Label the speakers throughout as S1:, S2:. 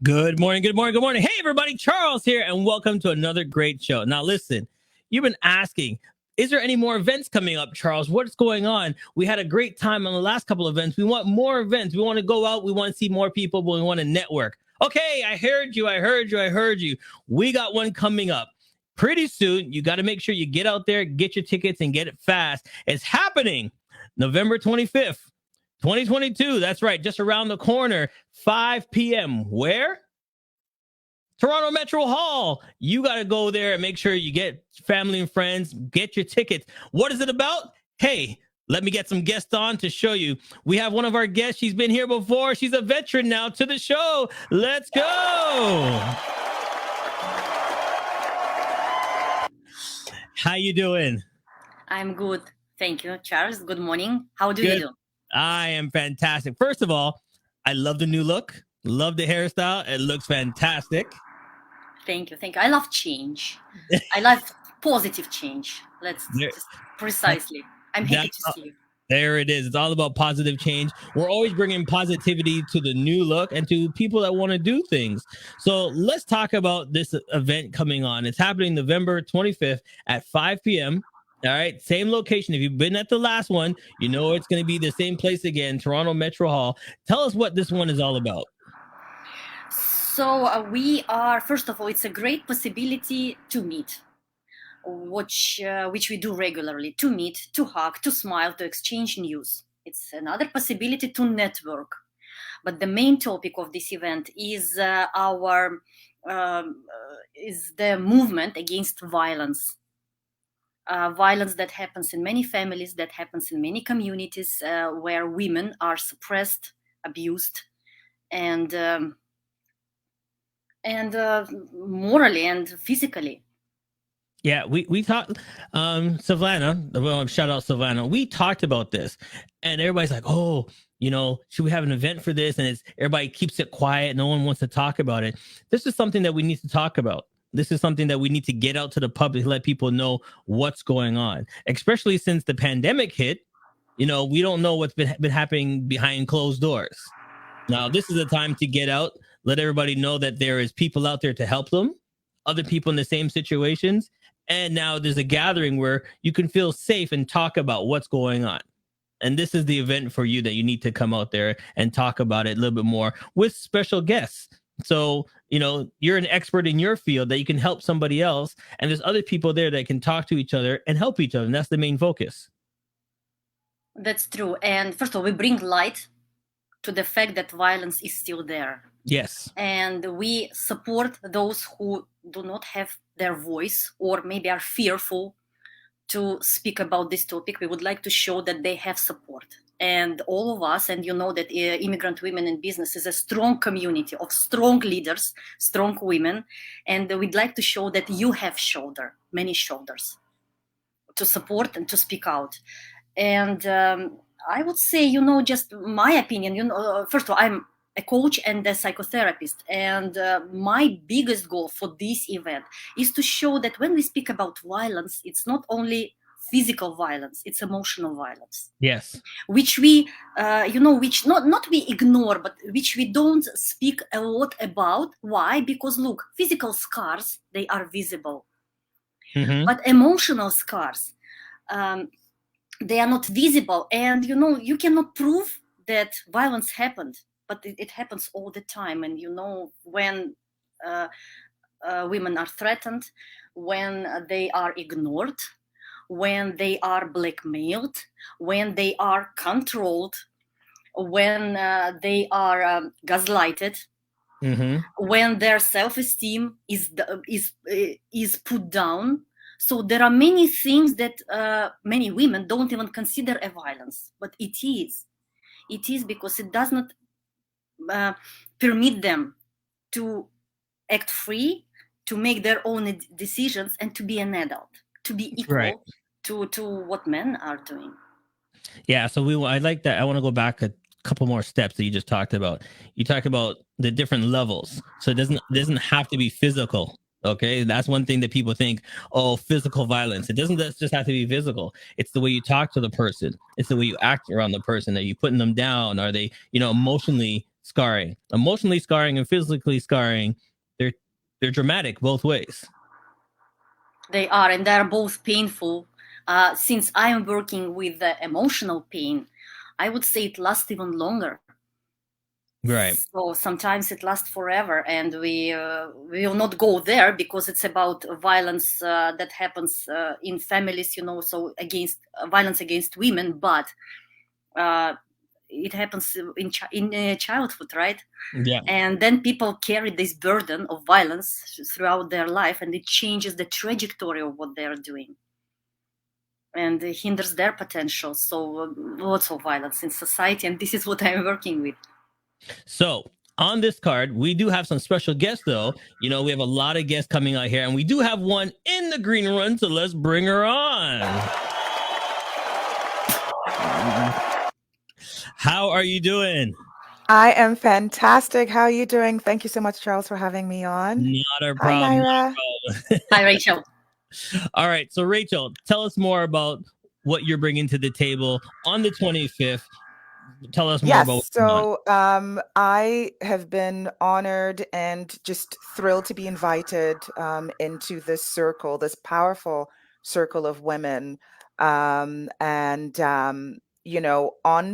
S1: Good morning, good morning, good morning. Hey, everybody, Charles here, and welcome to another great show. Now, listen, you've been asking, is there any more events coming up, Charles? What's going on? We had a great time on the last couple of events. We want more events. We want to go out. We want to see more people, but we want to network. Okay, I heard you. I heard you. I heard you. We got one coming up pretty soon. You got to make sure you get out there, get your tickets, and get it fast. It's happening November 25th. 2022. That's right. Just around the corner, 5 p.m. Where? Toronto Metro Hall. You got to go there and make sure you get family and friends, get your tickets. What is it about? Hey, let me get some guests on to show you. We have one of our guests. She's been here before. She's a veteran now to the show. Let's go. How you doing?
S2: I'm good. Thank you, Charles. Good morning. How do you do?
S1: I am fantastic. First of all, I love the new look. Love the hairstyle. It looks fantastic.
S2: Thank you. Thank you. I love change. I love positive change. Precisely. I'm happy to see you.
S1: There it is. It's all about positive change. We're always bringing positivity to the new look and to people that want to do things. So let's talk about this event coming on. It's happening November 25th at 5 p.m. All right, same location. If you've been at the last one, you know it's going to be the same place again, Toronto Metro Hall. Tell us what this one is all about.
S2: So we are, first of all, it's a great possibility to meet, which we do regularly, to meet, to hug, to smile, to exchange news. It's another possibility to network. But the main topic of this event is the movement against violence. Violence that happens in many families, that happens in many communities where women are suppressed, abused, and morally and physically.
S1: Yeah, we talked, Savannah, well, shout out Savannah. We talked about this and everybody's like, oh, should we have an event for this? And everybody keeps it quiet. No one wants to talk about it. This is something that we need to talk about. This is something that we need to get out to the public, let people know what's going on, especially since the pandemic hit. We don't know what's been happening behind closed doors. Now, this is a time to get out, let everybody know that there is people out there to help them, other people in the same situations. And now there's a gathering where you can feel safe and talk about what's going on. And this is the event for you that you need to come out there and talk about it a little bit more with special guests. So, you're an expert in your field that you can help somebody else. And there's other people there that can talk to each other and help each other. And that's the main focus.
S2: That's true. And first of all, we bring light to the fact that violence is still there.
S1: Yes.
S2: And we support those who do not have their voice or maybe are fearful to speak about this topic. We would like to show that they have support. And all of us, and that immigrant women in business is a strong community of strong leaders, strong women. And we'd like to show that you have many shoulders to support and to speak out. And I would say, just my opinion, first of all, I'm a coach and a psychotherapist. And my biggest goal for this event is to show that when we speak about violence, it's not only physical violence, it's emotional violence.
S1: Yes.
S2: Which we, which not we ignore, but which we don't speak a lot about. Why? Because look, physical scars, they are visible. Mm-hmm. But emotional scars, they are not visible. And, you cannot prove that violence happened, but it happens all the time. And, when women are threatened, when they are ignored, when they are blackmailed, when they are controlled, when they are gaslighted, mm-hmm. when their self-esteem is put down. So there are many things that many women don't even consider a violence, but it is. It is because it does not permit them to act free, to make their own decisions, and to be an adult, to be equal. Right. To what men are doing.
S1: Yeah, so I like that. I want to go back a couple more steps that you just talked about. You talked about the different levels. So it doesn't have to be physical. Okay, that's one thing that people think, oh, physical violence. It doesn't just have to be physical. It's the way you talk to the person. It's the way you act around the person. Are you putting them down? Are they, emotionally scarring, emotionally scarring and physically scarring. They're dramatic both ways.
S2: They are, and they are both painful. Since I am working with the emotional pain, I would say it lasts even longer.
S1: Right.
S2: So sometimes it lasts forever, and we will not go there because it's about violence that happens in families, so against violence against women, but it happens in childhood, right?
S1: Yeah.
S2: And then people carry this burden of violence throughout their life, and it changes the trajectory of what they are doing, and it hinders their potential. So lots of violence in society, and this is what I'm working with.
S1: So on this card, we do have some special guests, though. We have a lot of guests coming out here, and we do have one in the green room. So let's bring her on. How are you doing?
S3: I am fantastic. How are you doing? Thank you so much, Charles, for having me on.
S1: Not a
S3: Hi,
S1: problem.
S3: Naira.
S2: Hi, Rachel.
S1: All right. So, Rachel, tell us more about what you're bringing to the table on the 25th. Tell us more about what's going on.
S3: So I have been honored and just thrilled to be invited into this circle, this powerful circle of women. On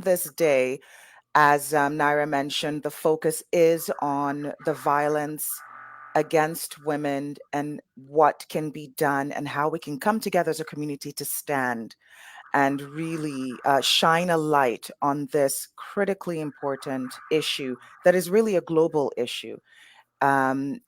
S3: this day, as Naira mentioned, the focus is on the violence against women and what can be done and how we can come together as a community to stand and really shine a light on this critically important issue that is really a global issue. In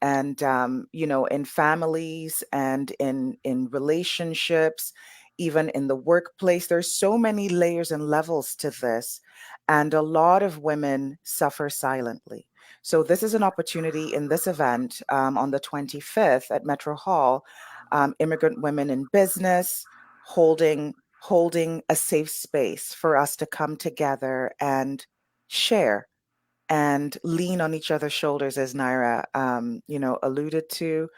S3: families and in relationships, even in the workplace, there's so many layers and levels to this, and a lot of women suffer silently. So this is an opportunity in this event on the 25th at Metro Hall, immigrant women in business holding a safe space for us to come together and share and lean on each other's shoulders, as Naira, alluded to.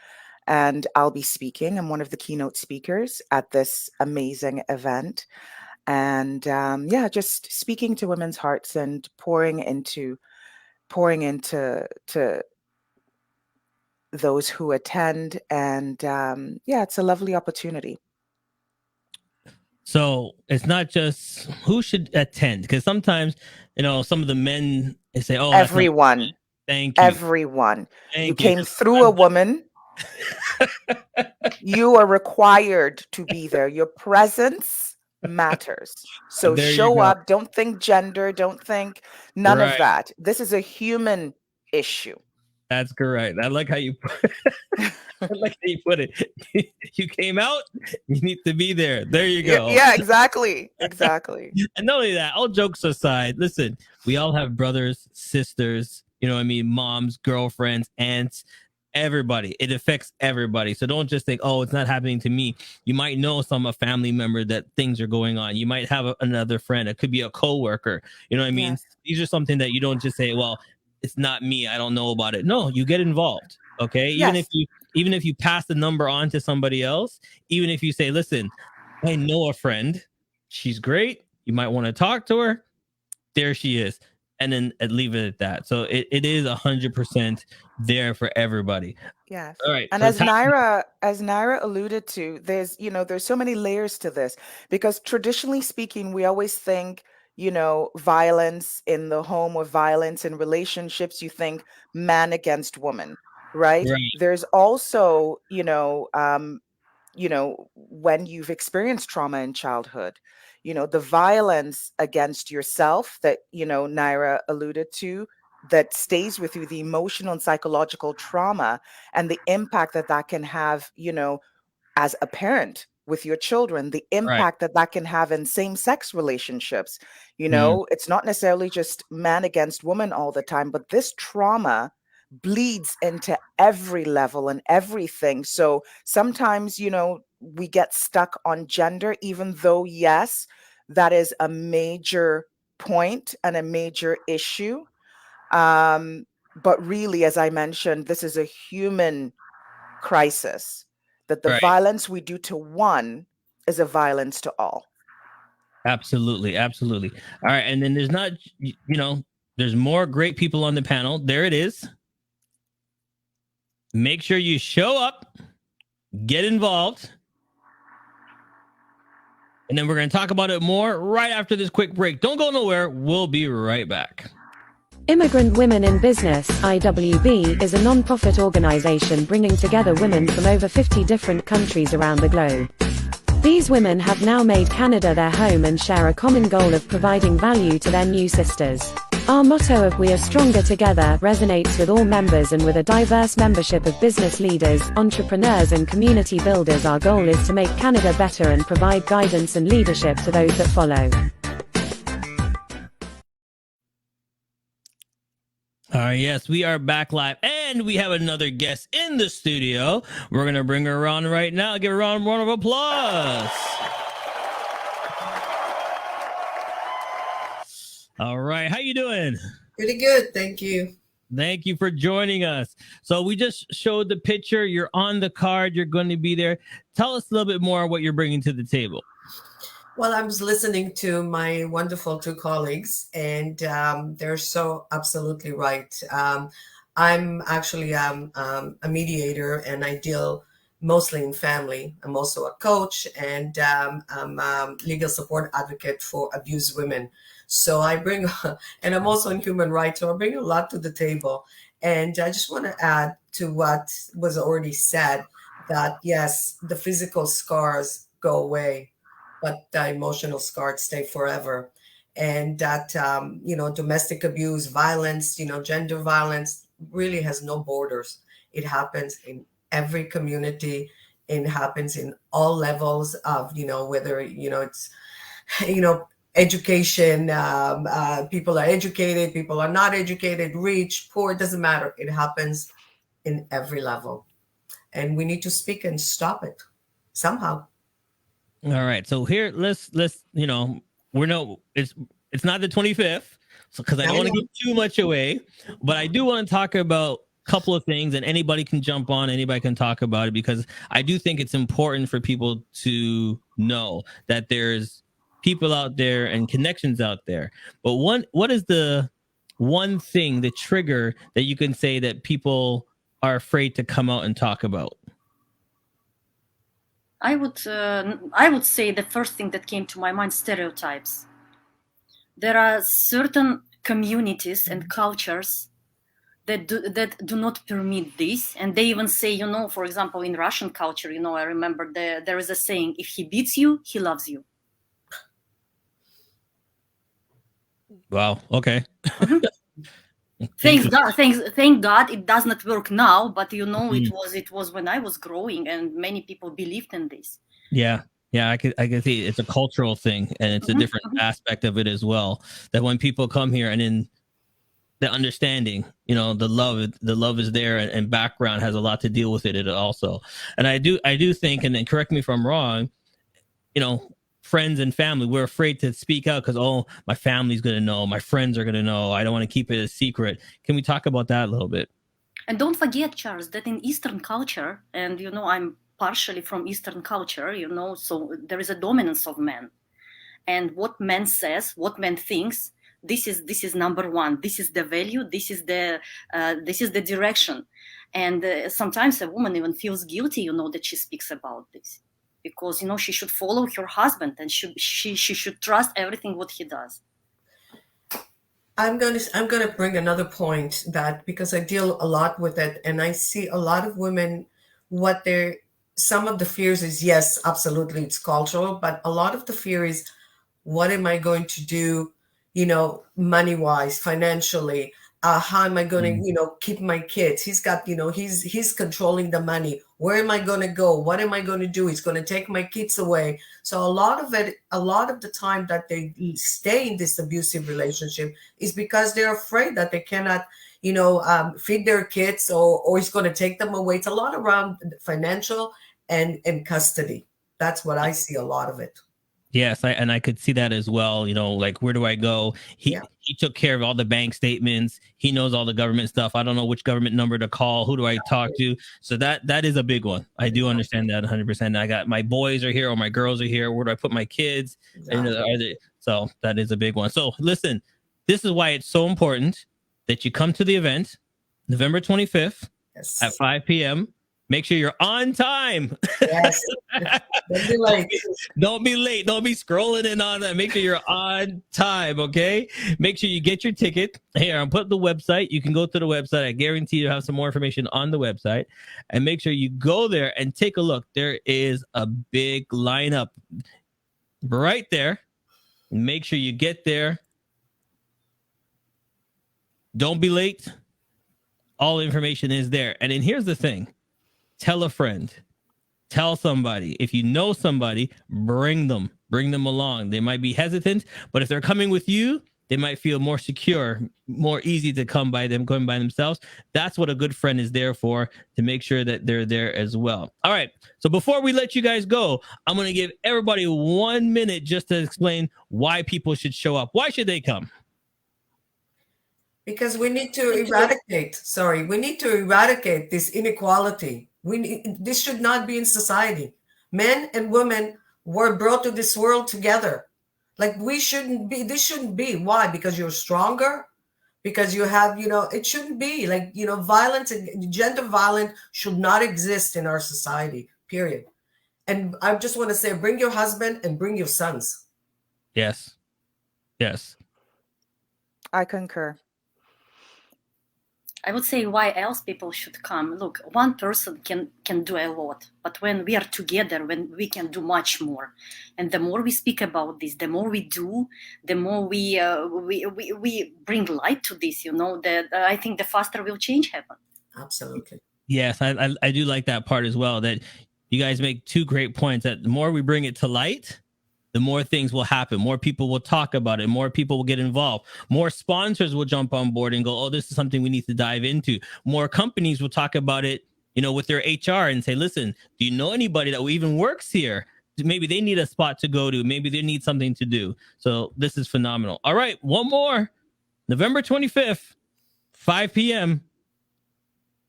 S3: And I'll be speaking. I'm one of the keynote speakers at this amazing event. And just speaking to women's hearts and pouring into to those who attend. And it's a lovely opportunity.
S1: So it's not just who should attend, because sometimes, some of the men say, "Oh,
S3: everyone."
S1: Thank you.
S3: Everyone. You came through a woman. You are required to be there. Your presence matters. So show up. Don't think gender. Don't think none of that. This is a human issue.
S1: That's correct. I like how you put it. You came out, you need to be there. There you go.
S3: Yeah, exactly. Exactly.
S1: And not only that, all jokes aside, listen, we all have brothers, sisters, moms, girlfriends, aunts, everybody. It affects everybody. So don't just think, oh, it's not happening to me. You might know a family member that things are going on. You might have another friend. It could be a coworker. You know what I mean?
S3: Yes.
S1: These are something that you don't just say, well, it's not me. I don't know about it. No, you get involved. Okay.
S3: Yes.
S1: Even if you pass the number on to somebody else, even if you say, listen, I know a friend. She's great. You might want to talk to her. There she is. And then leave it at that. So it is 100% there for everybody.
S3: Yes.
S1: All right.
S3: And
S1: so
S3: as Naira alluded to, there's so many layers to this, because traditionally speaking, we always think, violence in the home or violence in relationships, you think man against woman, right? There's also, when you've experienced trauma in childhood, the violence against yourself that, Naira alluded to, that stays with you, the emotional and psychological trauma and the impact that can have, as a parent with your children, the impact that can have in same-sex relationships. It's not necessarily just man against woman all the time, but this trauma bleeds into every level and everything. So sometimes, we get stuck on gender, even though, yes, that is a major point and a major issue. But really, as I mentioned, this is a human crisis, that the violence we do to one is a violence to all.
S1: Absolutely. Absolutely. All right. And then there's not, There's more great people on the panel. There it is. Make sure you show up, get involved. And then we're going to talk about it more right after this quick break. Don't go nowhere. We'll be right back.
S4: Immigrant Women in Business, IWB, is a non-profit organization bringing together women from over 50 different countries around the globe. These women have now made Canada their home and share a common goal of providing value to their new sisters. Our motto of "We are stronger together" resonates with all members, and with a diverse membership of business leaders, entrepreneurs and community builders, our goal is to make Canada better and provide guidance and leadership to those that follow.
S1: Yes, we are back live, and we have another guest in the studio. We're going to bring her on right now. Give her a round of applause. All right. How you doing?
S5: Pretty good. Thank you.
S1: Thank you for joining us. So we just showed the picture. You're on the card. You're going to be there. Tell us a little bit more what you're bringing to the table.
S5: Well, I was listening to my wonderful two colleagues, and they're so absolutely right. I'm actually a mediator, and I deal mostly in family. I'm also a coach, and I'm a legal support advocate for abused women. So I bring, and I'm also in human rights, so I bring a lot to the table. And I just want to add to what was already said, that yes, the physical scars go away, but the emotional scars stay forever. And that, domestic abuse, violence, gender violence really has no borders. It happens in every community. It happens in all levels of, whether, it's, education, people are educated, people are not educated, rich, poor, it doesn't matter. It happens in every level. And we need to speak and stop it somehow.
S1: All right. So here, let's it's not the 25th, so because I don't want to give too much away, but I do want to talk about a couple of things, and anybody can jump on, anybody can talk about it, because I do think it's important for people to know that there's people out there and connections out there. But what is the one thing, the trigger that you can say that people are afraid to come out and talk about?
S2: I would say the first thing that came to my mind: stereotypes. There are certain communities and cultures that do not permit this, and they even say, for example, in Russian culture, I remember there is a saying: if he beats you, he loves you.
S1: Wow. Okay.
S2: Thank God it does not work now, but it was when I was growing, and many people believed in this.
S1: Yeah, I can see it's a cultural thing, and it's a different aspect of it as well. That when people come here, and in the understanding, the love is there, and background has a lot to deal with it also. And I do think, and then correct me if I'm wrong, friends and family, we're afraid to speak out because, my family's going to know, my friends are going to know, I don't want to keep it a secret. Can we talk about that a little bit?
S2: And don't forget, Charles, that in Eastern culture, and I'm partially from Eastern culture, so there is a dominance of men, and what man says, what man thinks, this is number one. This is the value. This is the direction. And sometimes a woman even feels guilty, that she speaks about this, because she should follow her husband, and she should trust everything what he does.
S5: I'm gonna bring another point, that because I deal a lot with it, and I see a lot of women, some of the fears is, yes, absolutely, it's cultural, but a lot of the fear is, what am I going to do, money wise, financially? How am I going to, keep my kids? He's got, he's controlling the money. Where am I going to go? What am I going to do? He's going to take my kids away. So a lot of the time that they stay in this abusive relationship is because they're afraid that they cannot, feed their kids, or he's going to take them away. It's a lot around financial and custody. That's what I see a lot of it.
S1: Yes, I could see that as well. Like, where do I go? He took care of all the bank statements. He knows all the government stuff. I don't know which government number to call. Who do I talk to? So that is a big one. I do understand that 100%. I got my boys are here, or my girls are here. Where do I put my kids? Exactly. So that is a big one. So listen, this is why it's so important that you come to the event, November 25th at 5 p.m. Make sure you're on time.
S5: Yes. Don't be late.
S1: Don't be late. Don't be scrolling in on that. Make sure you're on time, okay? Make sure you get your ticket. Here, I'll put the website. You can go to the website. I guarantee you have some more information on the website. And make sure you go there and take a look. There is a big lineup right there. Make sure you get there. Don't be late. All information is there. And then here's the thing. Tell a friend. Tell somebody. If you know somebody, bring them along. They might be hesitant, but if they're coming with you, they might feel more secure, more easy to come by them going by themselves. That's what a good friend is there for, to make sure that they're there as well. All right. So before we let you guys go, I'm going to give everybody 1 minute just to explain why people should show up. Why should they come?
S5: Because we need to eradicate this inequality. This should not be in society. Men and women were brought to this world together. Like this shouldn't be. Why? Because you're stronger? Because you have, it shouldn't be. Like, violence and gender violence should not exist in our society, period. And I just want to say, bring your husband and bring your sons.
S1: Yes. Yes.
S3: I concur.
S2: I would say why else people should come. Look, one person can do a lot, but when we are together, when we can do much more, and the more we speak about this, the more we do, the more we bring light to this. That I think the faster will change happen.
S5: Absolutely.
S1: Yes, I do like that part as well. That you guys make two great points. That the more we bring it to light, the more things will happen. More people will talk about it. More people will get involved. More sponsors will jump on board and go, oh, this is something we need to dive into. More companies will talk about it, with their HR and say, listen, do you know anybody that even works here? Maybe they need a spot to go to. Maybe they need something to do. So this is phenomenal. All right, one more. November 25th, 5 p.m.,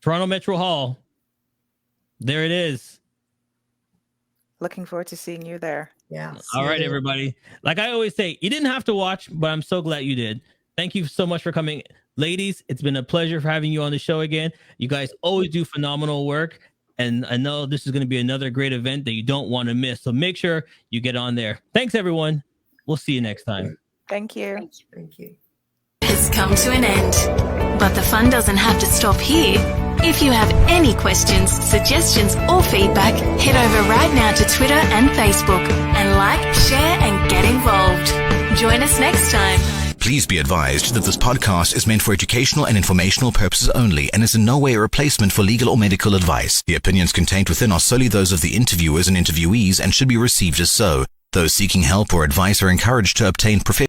S1: Toronto Metro Hall. There it is.
S3: Looking forward to seeing you there.
S5: Yeah.
S1: All right, everybody. Like I always say, you didn't have to watch, but I'm so glad you did. Thank you so much for coming. Ladies, it's been a pleasure for having you on the show again. You guys always do phenomenal work. And I know this is going to be another great event that you don't want to miss. So make sure you get on there. Thanks, everyone. We'll see you next time.
S3: Thank you.
S5: Thank you.
S6: Has come to an end. But the fun doesn't have to stop here. If you have any questions, suggestions, or feedback, head over right now to Twitter and Facebook and like, share, and get involved. Join us next time.
S7: Please be advised that this podcast is meant for educational and informational purposes only and is in no way a replacement for legal or medical advice. The opinions contained within are solely those of the interviewers and interviewees and should be received as so. Those seeking help or advice are encouraged to obtain professional